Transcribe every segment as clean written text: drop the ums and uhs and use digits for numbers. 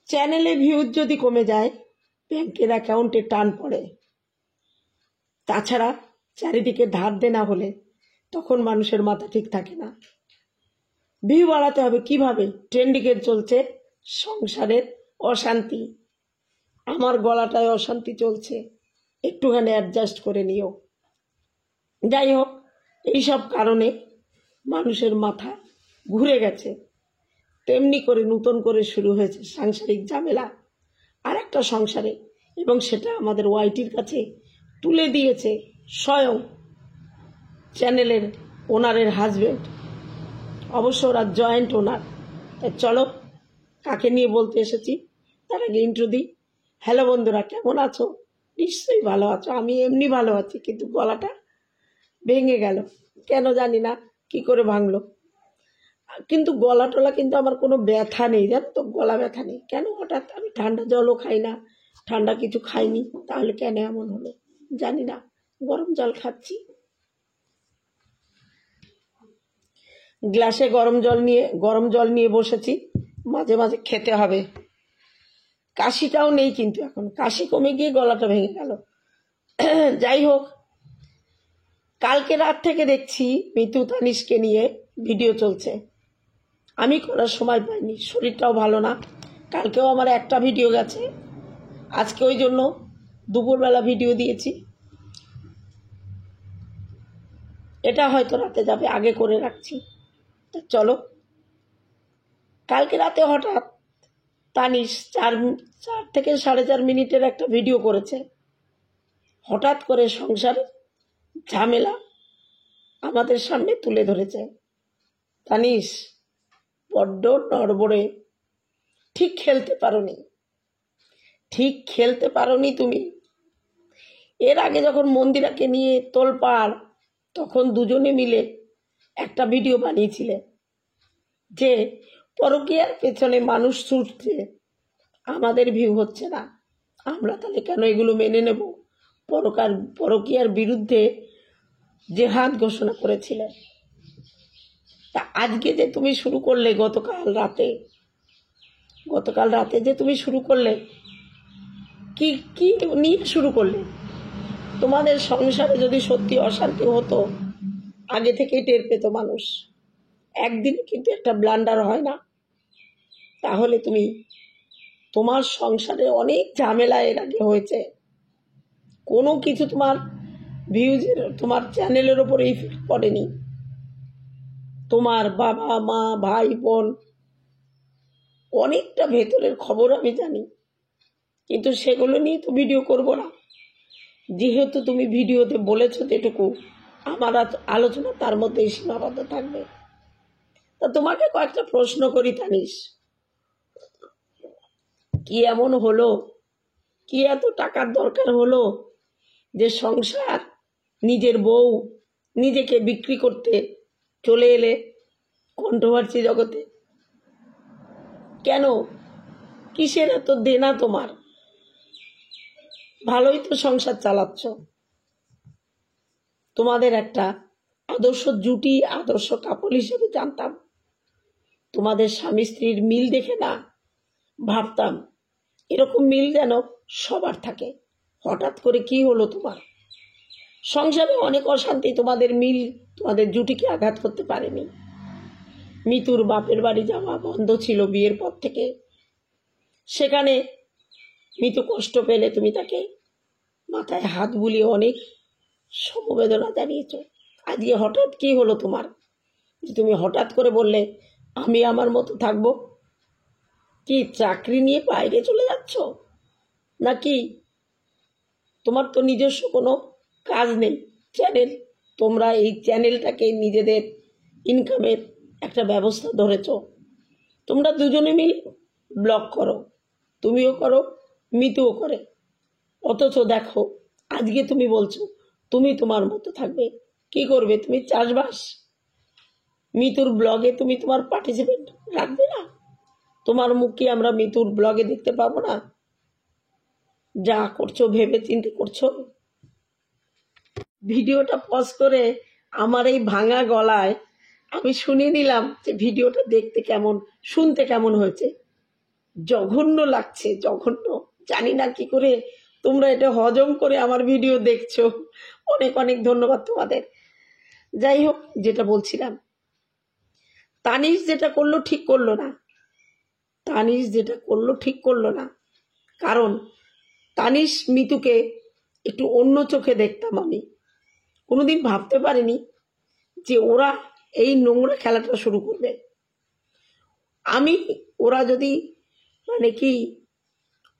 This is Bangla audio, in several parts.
চ্যানেলে ভিউজ যদি কমে যায় ব্যাংকের অ্যাকাউন্টে টান পড়ে। তাছাড়া চারিদিকে ধার দেনা হলে তখন মানুষের মাথা ঠিক থাকে না। ভিউ বাড়াতে হবে কিভাবে? ট্রেন্ডিংয়ে চলছে সংসারের অশান্তি। আমার গলাটায় অশান্তি চলছে, একটুখানি অ্যাডজাস্ট করে নিও। যাই হোক, এইসব কারণে মানুষের মাথা ঘুরে গেছে। তেমনি করে নতুন করে শুরু হয়েছে সাংসারিক ঝামেলা আর একটা সংসারে, এবং সেটা আমাদের ওয়াইটির কাছে তুলে দিয়েছে স্বয়ং চ্যানেলের ওনারের হাজবেন্ড। অবশ্য ওরা জয়েন্ট ওনার। চলো কাকে নিয়ে বলতে এসেছি তার আগে ইন্ট্রো দিই। হ্যালো বন্ধুরা, কেমন আছো? নিশ্চয়ই ভালো আছো। আমি এমনি ভালো আছি, কিন্তু গলাটা ভেঙে গেল, কেন জানি না কি করে ভাঙলো। কিন্তু গলা টলা কিন্তু আমার কোনো ব্যথা নেই, জানো তো, গলা ব্যথা নেই। কেন হঠাৎ? আমি ঠান্ডা জলও খাই না, ঠান্ডা কিছু খাইনি, তাহলে কেন এমন হলো জানি না। গরম জল খাচ্ছি, গ্লাসে গরম জল নিয়ে বসেছি। মাঝে মাঝে খেতে হবে। কাশিটাও নেই, কিন্তু এখন কাশি কমে গিয়ে গলাটা ভেঙে গেল। যাই হোক, কালকে রাত থেকে দেখছি মিতু তানিশকে নিয়ে ভিডিও চলছে। আমি করার সময় পাইনি, শরীরটাও ভালো না। কালকেও আমার একটা ভিডিও গেছে, আজকে ওই জন্য দুপুরবেলা ভিডিও দিয়েছি। এটা হয়তো রাতে যাবে, আগে করে রাখছি। চলো, কালকে রাতে হঠাৎ তানিশ 4 থেকে 4.5 মিনিটের একটা ভিডিও করেছে। হঠাৎ করে সংসারের ঝামেলা আমাদের সামনে তুলে ধরেছে। তানিশ বড্ড নড়বড়ে, ঠিক খেলতে পারোনি তুমি। এর আগে যখন মন্দিরাকে নিয়ে তোলপাড়, তখন দুজনে মিলে একটা ভিডিও বানিয়েছিলে যে পরকীয়ার পেছনে মানুষ ছুটছে, আমাদের ভিউ হচ্ছে না, আমরা তাহলে কেন এগুলো মেনে নেব? পরকীয়ার বিরুদ্ধে জেহাদ ঘোষণা করেছিলে। তা আজকে যে তুমি শুরু করলে, গতকাল রাতে যে তুমি শুরু করলে, কি কি নিয়ে শুরু করলে? তোমাদের সংসারে যদি সত্যি অশান্তি হতো আগে থেকেই টের পেত মানুষ। একদিন কিন্তু একটা ব্লান্ডার হয় না। তাহলে তোমার সংসারে অনেক ঝামেলা এর আগে হয়েছে, কোনো কিছু তোমার ভিউজের, তোমার চ্যানেলের ওপরে ইফেক্ট পড়েনি। তোমার বাবা মা ভাই বোন অনেকটা ভেতরের খবর আমি জানি, কিন্তু সেগুলো নিয়ে তো ভিডিও করব না। যেহেতু তুমি ভিডিওতে বলেছো যেটুকু, আমার আলোচনা তার মধ্যেই সীমাবদ্ধ থাকবে। তা তোমাকে কয়েকটা প্রশ্ন করি তানিশ, কি এমন হলো, কি এত টাকার দরকার হলো যে সংসার, নিজের বউ, নিজেকে বিক্রি করতে চলে এলে কন্ট্রোভার্সি জগতে? কেন? কিসের এত দেনা তোমার? ভালোই তো সংসার চালাচ্ছ। তোমাদের একটা আদর্শ জুটি, আদর্শ কাপল হিসেবে জানতাম। তোমাদের স্বামী স্ত্রীর মিল দেখে না ভাবতাম এরকম মিল যেন সবার থাকে। হঠাৎ করে কি হলো তোমার? সংসারে অনেক অশান্তি, তোমাদের মিল, তোমাদের জুটিকে আঘাত করতে পারেনি। মিতুর বাপের বাড়ি যাওয়া বন্ধ ছিল বিয়ের পর থেকে, সেখানে মিতু কষ্ট পেলে তুমি তাকে মাথায় হাত বুলিয়ে অনেক সমবেদনা জানিয়েছ। আজকে হঠাৎ কি হলো তোমার যে তুমি হঠাৎ করে বললে আমি আমার মতো থাকবো? কি চাকরি নিয়ে বাইরে চলে যাচ্ছ নাকি? তোমার তো নিজস্ব কোনো কাজ নেই, চ্যানেল, তোমরা এই চ্যানেলটাকে নিজেদের ইনকামের একটা ব্যবস্থা ধরেছ। তোমরা দুজনে মিলে ব্লগ করো, তুমিও করো, মিতুও করে। অথচ দেখো আজকে তুমি বলছো তুমি তোমার মতো থাকবে। কি করবে তুমি? চাষবাস? মিতুর ব্লগে তুমি তোমার পার্টিসিপেন্ট রাখবে না? তোমার মুখ কি আমরা মিতুর ব্লগে দেখতে পাবো না? যা করছো ভেবে চিন্তে করছো? ভিডিওটা পজ করে আমার এই ভাঙা গলায় আমি শুনে নিলাম যে ভিডিওটা দেখতে কেমন, শুনতে কেমন হয়েছে। জঘন্য লাগছে, জঘন্য। জানি না কি করে তোমরা এটা হজম করে আমার ভিডিও দেখছো। অনেক অনেক ধন্যবাদ তোমাদের। যাই হোক, যেটা বলছিলাম, তানিশ যেটা করলো ঠিক করলো না, তানিশ যেটা করলো ঠিক করলো না। কারণ তানিশ মিতুকে একটু অন্য চোখে দেখতাম আমি। কোনোদিন ভাবতে পারিনি যে ওরা এই নোংরা খেলাটা শুরু করবে। ওরা যদি মানে কি,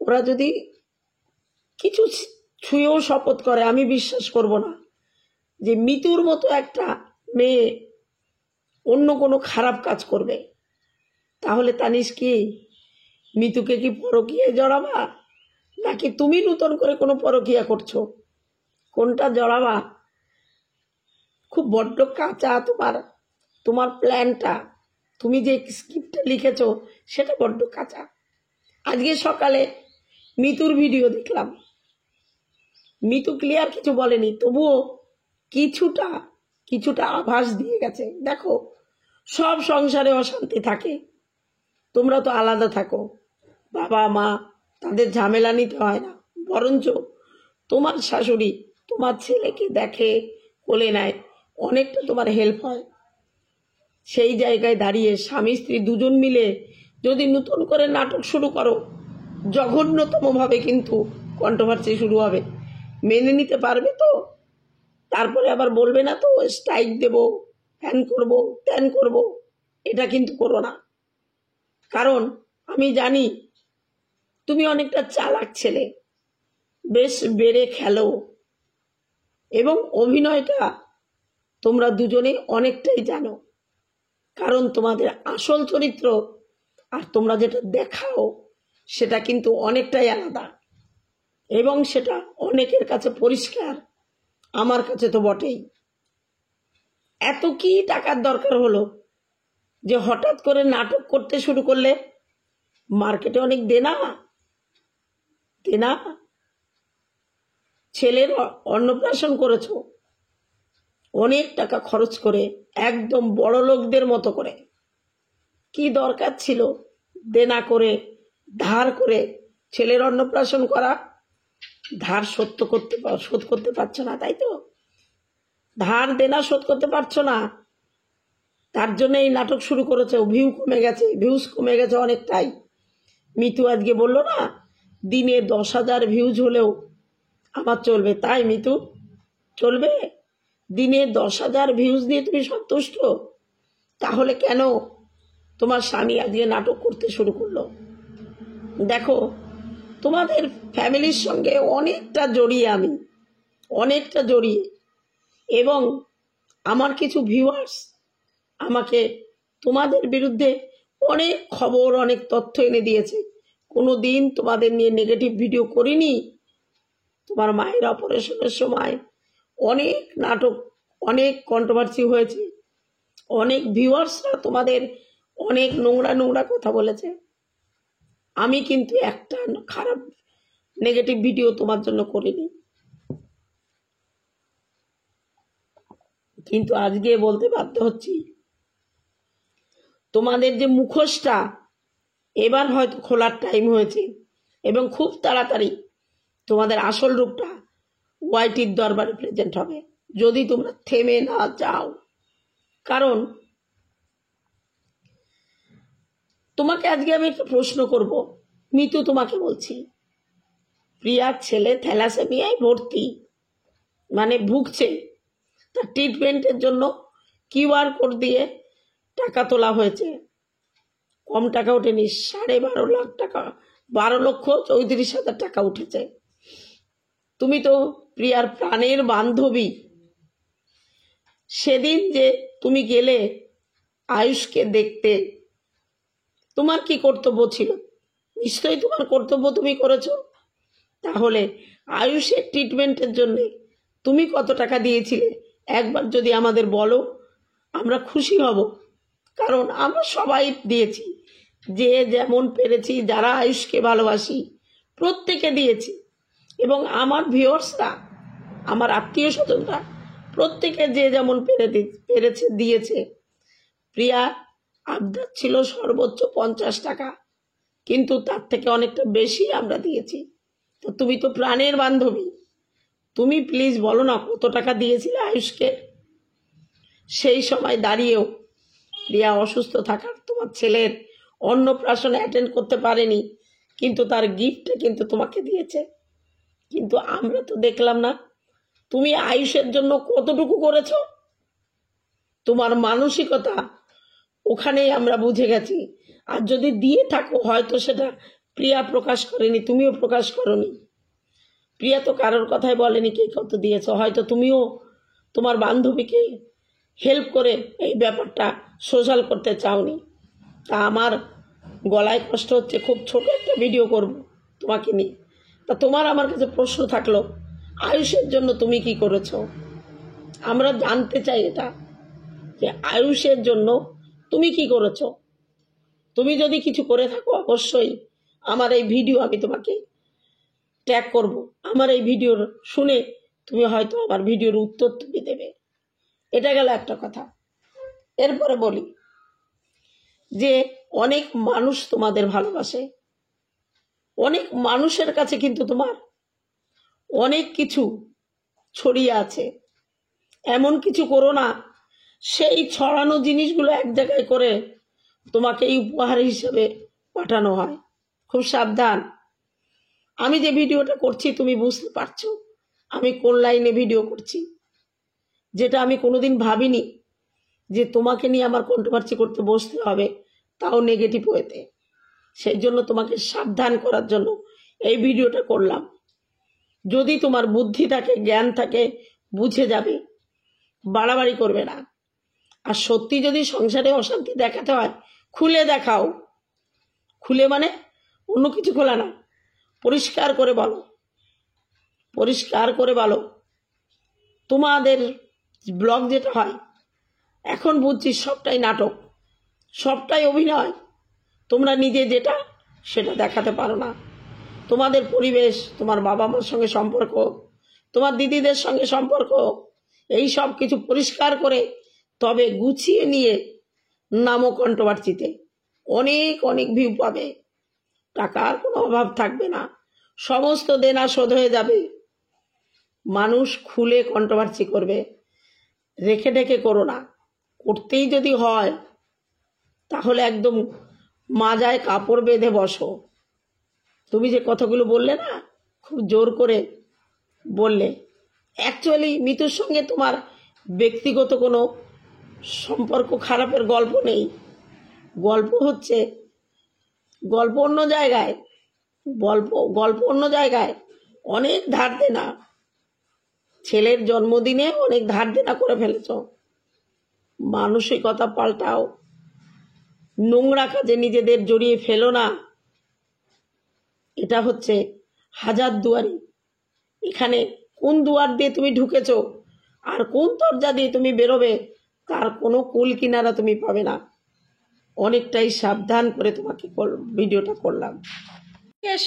ওরা যদি কিছু ছুঁয়েও শপথ করে, আমি বিশ্বাস করব না যে মিতুর মতো একটা মেয়ে অন্য কোনো খারাপ কাজ করবে। তাহলে তানিশ কি মিতুকে কি পরকীয়ায় জড়াবা, নাকি তুমি নতুন করে কোনো পরকীয়া করছো? কোনটা জড়াবা? খুব বড্ড কাঁচা তোমার প্ল্যানটা, তুমি যে স্ক্রিপ্টটা লিখেছো সেটা বড্ড কাঁচা। আজকে সকালে মিতুর ভিডিও দেখলাম, মিতু ক্লিয়ার কিছু বলেনি, তবুও কিছুটা আভাস দিয়ে গেছে। দেখো, সব সংসারে অশান্তি থাকে, তোমরা তো আলাদা থাকো, বাবা মা, তাদের ঝামেলা নিতে হয় না, বরঞ্চ তোমার শাশুড়ি তোমার ছেলেকে দেখে, কোলে নেয়, অনেকটা তোমার হেল্প হয়। সেই জায়গায় দাঁড়িয়ে স্বামী স্ত্রী দুজন মিলে যদি নতুন করে নাটক শুরু করো, জঘন্যতমভাবে কিন্তু কন্ট্রোভার্সি শুরু হবে। মেনে নিতে পারবে তো? তারপরে আবার বলবে না তো স্ট্রাইক দেব, ফ্যান করব, ত্যান করব। এটা কিন্তু করো না। কারণ আমি জানি তুমি অনেকটা চালাক ছেলে, বেশ বেড়ে খেলো, এবং অভিনয়টা তোমরা দুজনে অনেকটাই জানো। কারণ তোমাদের আসল চরিত্র আর তোমরা যেটা দেখাও সেটা কিন্তু অনেকটাই আলাদা, এবং সেটা অনেকের কাছে পরিষ্কার, আমার কাছে তো বটেই। এত কি টাকার দরকার হলো যে হঠাৎ করে নাটক করতে শুরু করলে? মার্কেটে অনেক দেনা, ছেলের অন্নপ্রাশন করেছো অনেক টাকা খরচ করে, একদম বড় লোকদের মতো করে। কি দরকার ছিল দেনা করে, ধার করে ছেলের অন্নপ্রাশন করা? ধার শোধ করতে পারছো না, তাই তো? ধার দেনা শোধ করতে পারছো না, তার জন্য এই নাটক শুরু করেছে। ভিউজ কমে গেছে অনেকটাই। মিতু আজকে বললো না, দিনে 10,000 ভিউজ হলেও আমার চলবে, তাই মিতু? চলবে? দিনে 10,000 ভিউজ নিয়ে তুমি সন্তুষ্ট? তাহলে কেন তোমার স্বামী আজকে নাটক করতে শুরু করলো? দেখো, তোমাদের ফ্যামিলির সঙ্গে অনেকটা জড়িয়ে আমি, অনেকটা জড়িয়ে, এবং আমার কিছু ভিউয়ার্স আমাকে তোমাদের বিরুদ্ধে অনেক খবর, অনেক তথ্য এনে দিয়েছে। কোনো দিন তোমাদের নিয়ে নেগেটিভ ভিডিও করিনি। তোমার মায়ের অপারেশনের সময় অনেক নাটক, অনেক কন্ট্রোভার্সি হয়েছে, অনেক ভিউয়ার্সরা তোমাদের অনেক নোংরা কথা বলেছে। আমি কিন্তু একটা খারাপ নেগেটিভ ভিডিও তোমার জন্য করিনি। কিন্তু আজকে বলতে বাধ্য হচ্ছি, তোমাদের যে মুখোশটা এবার হয়তো খোলার টাইম হয়েছে, এবং খুব তাড়াতাড়ি তোমাদের আসল রূপটা ওয়াইটির দরবারে প্রেজেন্ট হবে, যদি তোমরা থেমে না যাও। কারণ তোমাকে আজকে আমি একটা প্রশ্ন করব, মিতু, তোমাকে বলছি, প্রিয়ার ছেলে থ্যালাসেমিয়ায় ভর্তি, মানে ভুগছে, তার ট্রিটমেন্টের জন্য QR কোড দিয়ে টাকা তোলা হয়েছে। কম টাকা ওঠেনি, 12.5 লাখ টাকা, 12,34,000 টাকা উঠেছে। তুমি তো প্রিয়ার প্রাণের বান্ধবী। সেদিন যে তুমি গেলে আয়ুষকে দেখতে, তোমার কি কর্তব্য ছিল? নিশ্চয়ই তোমার কর্তব্য তুমি করেছো। তাহলে আয়ুষের ট্রিটমেন্টের জন্য তুমি কত টাকা দিয়েছিলে একবার যদি আমাদের বলো, আমরা খুশি হব। কারণ আমরা সবাই দিয়েছি, যে যেমন পেরেছি, যারা আয়ুষকে ভালোবাসি প্রত্যেকে দিয়েছি, এবং আমার ভিউয়ার্সরা, আমার আত্মীয় স্বজনরা প্রত্যেকে যে যেমন পেরেছে দিয়েছে। প্রিয়া আবদার ছিল সর্বোচ্চ 50 টাকা, কিন্তু তার থেকে অনেকটা বেশি আমরা দিয়েছি। তো তুমি তো প্রাণের বান্ধবী, তুমি প্লিজ বলো না কত টাকা দিয়েছিলে আয়ুষকে? সেই সময় দাঁড়িয়েও রিয়া অসুস্থ থাকার, তোমার ছেলের অন্নপ্রাশন অ্যাটেন্ড করতে পারেনি, কিন্তু তার গিফটটা কিন্তু তোমাকে দিয়েছে। কিন্তু আমরা তো দেখলাম না তুমি আয়ুষের জন্য কতটুকু করেছো। তোমার মানসিকতা ওখানেই আমরা বুঝে গেছি। আর যদি দিয়ে থাকো, হয়তো সেটা প্রিয়া প্রকাশ করেনি, তুমিও প্রকাশ করনি। প্রিয়া তো কারোর কথাই বলেনি কে কত দিয়েছো। হয়তো তুমিও তোমার বান্ধবীকে হেল্প করে এই ব্যাপারটা সোশ্যাল করতে চাওনি। তা আমার গলায় কষ্ট হচ্ছে, খুব ছোট একটা ভিডিও করব তোমাকে নিয়ে। তা তোমার আমার কাছে প্রশ্ন থাকলো, আয়ুষের জন্য তুমি কি করেছো? আমরা জানতে চাই এটা, যে আয়ুষের জন্য তুমি কি করেছো। তুমি যদি কিছু করে থাকো, অবশ্যই আমার এই ভিডিও আমি তোমাকে ট্যাগ করব। আমার এই ভিডিওর শুনে তুমি হয়তো আমার ভিডিওর উত্তর তুমি দেবে। এটা গেল একটা কথা। এরপরে বলি যে অনেক মানুষ তোমাদের ভালোবাসে, অনেক মানুষের কাছে কিন্তু তোমার অনেক কিছু ছড়িয়ে আছে। এমন কিছু করো না সেই ছড়ানো জিনিসগুলো এক জায়গায় করে তোমাকে এই উপহার হিসেবে পাঠানো হয়। খুব সাবধান। আমি যে ভিডিওটা করছি তুমি বুঝতে পারছো আমি কোন লাইনে ভিডিও করছি, যেটা আমি কোনোদিন ভাবিনি যে তোমাকে নিয়ে আমার কন্ট্রোভার্সি করতে বসতে হবে, তাও নেগেটিভ ওয়েতে। সেই জন্য তোমাকে সাবধান করার জন্য এই ভিডিওটা করলাম। যদি তোমার বুদ্ধি থাকে, জ্ঞান থাকে, বুঝে যাবে, বাড়াবাড়ি করবে না। আর সত্যি যদি সংসারে অশান্তি দেখাতে হয়, খুলে দেখাও। খুলে মানে অন্য কিছু খোলা না, পরিষ্কার করে বলো, পরিষ্কার করে বলো। তোমাদের ব্লগ যেটা হয় এখন বুঝছি সবটাই নাটক, সবটাই অভিনয়। তোমরা নিজে যেটা সেটা দেখাতে পারো না। তোমাদের পরিবেশ, তোমার বাবা মার সঙ্গে সম্পর্ক, তোমার দিদিদের সঙ্গে সম্পর্ক, এই সব কিছু পরিষ্কার করে তবে গুছিয়ে নিয়ে নামো কন্ট্রোভার্সিতে। অনেক অনেক ভিউ পাবে, টাকার কোনো অভাব থাকবে না, সমস্ত দেনা শোধ হয়ে যাবে। মানুষ খুলে কন্ট্রোভার্সি করবে, রেখে ঢেকে করো না। করতেই যদি হয় তাহলে একদম মাজায় কাপড় বেঁধে বসো। তুমি যে কথাগুলো বললে না, খুব জোর করে বললে। অ্যাকচুয়ালি মিতুর সঙ্গে তোমার ব্যক্তিগত কোনো সম্পর্ক খারাপের গল্প নেই। গল্প হচ্ছে গল্প অন্য জায়গায়, গল্প অন্য জায়গায়। অনেক ধার দেনা, ছেলের জন্মদিনে অনেক ধার দেনা করে ফেলেছ। মানসিকতা পাল্টাও, নোংরা কাজে নিজেদের জড়িয়ে ফেলো না। এটা হচ্ছে হাজার দুয়ারি। এখানে কোন দুয়ার দিয়ে তুমি ঢুকেছ আর কোন দরজা দিয়ে তুমি বেরোবে তার কোনো কুল কিনারা তুমি পাবে না। অনেকটাই সাবধান করে তোমাকে ভিডিওটা করলাম।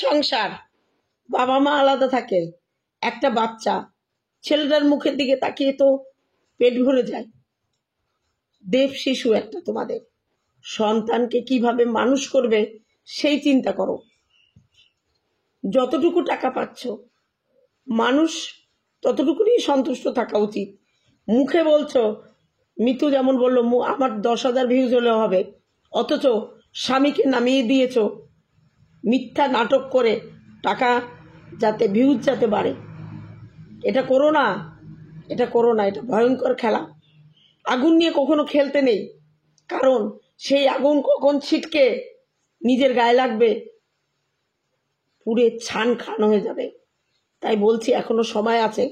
সংসার, বাবা মা আলাদা থাকে, একটা বাচ্চা, ছেলেটার মুখের দিকে তাকিয়ে তো পেট ভরে যায়। দেব শিশু একটা, তোমাদের সন্তানকে কিভাবে মানুষ করবে সেই চিন্তা করো। যতটুকু টাকা পাচ্ছ, মানুষ ততটুকুনি সন্তুষ্ট থাকা উচিত। মুখে বলছো, মিতু যেমন বললো আমার 10,000 ভিউজ হলেও হবে, অথচ স্বামীকে নামিয়ে দিয়েছ মিথ্যা নাটক করে টাকা যাতে ভিউজ যাতে বাড়ে। এটা করো না, এটা করো না, এটা ভয়ঙ্কর খেলা। আগুন নিয়ে কখনো খেলতে নেই, কারণ সেই আগুন কখন ছিটকে নিজের গায়ে লাগবে পুড়ে ছান খান হয়ে যাবে। তাই বলছি এখনো সময় আছে,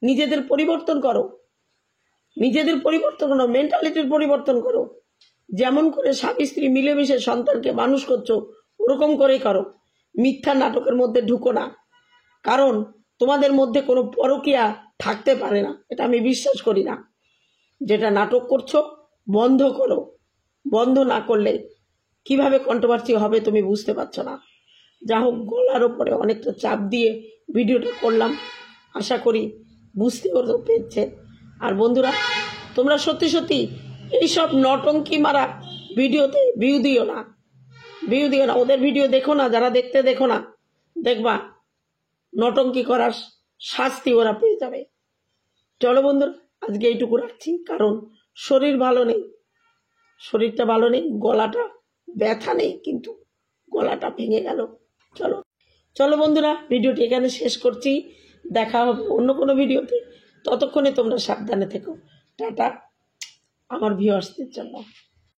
নিজেদের পরিবর্তন করো, নিজেদের পরিবর্তন করো, মেন্টালিটির পরিবর্তন করো। যেমন করে স্বামী স্ত্রী মিলেমিশে সন্তানকে মানুষ করছো ওরকম করেই করো। মিথ্যা নাটকের মধ্যে ঢুকো না, কারণ তোমাদের মধ্যে কোনো পরকীয়া থাকতে পারে না, এটা আমি বিশ্বাস করি না। যেটা নাটক করছো বন্ধ করো, বন্ধ না করলে কিভাবে কন্ট্রোভার্সি হবে তুমি বুঝতে পারছো না। যা হোক, গলার ওপরে অনেকটা চাপ দিয়ে ভিডিওটা করলাম, আশা করি বুঝতে পেরেছে। আর বন্ধুরা, তোমরা সত্যি সত্যি এইসব নটঙ্কি মারা ভিডিওতে ভিউ দিও না। ভিউ দিও না, ওদের ভিডিও দেখো না, যারা দেখো না, দেখবা নটঙ্কি করার শাস্তি ওরা পেয়ে যাবে। চলো বন্ধুরা, আজকে এইটুকু রাখছি, কারণ শরীর ভালো নেই, শরীরটা ভালো নেই, গলাটা ব্যথা নেই, কিন্তু গলাটা ভেঙে গেল। চলো চলো বন্ধুরা, ভিডিওটি এখানে শেষ করছি। দেখা হবে অন্য কোনো ভিডিওতে। ততক্ষণে তোমরা সাবধানে থেকো। টাটা আমার ভিউয়ার্সদের জন্য।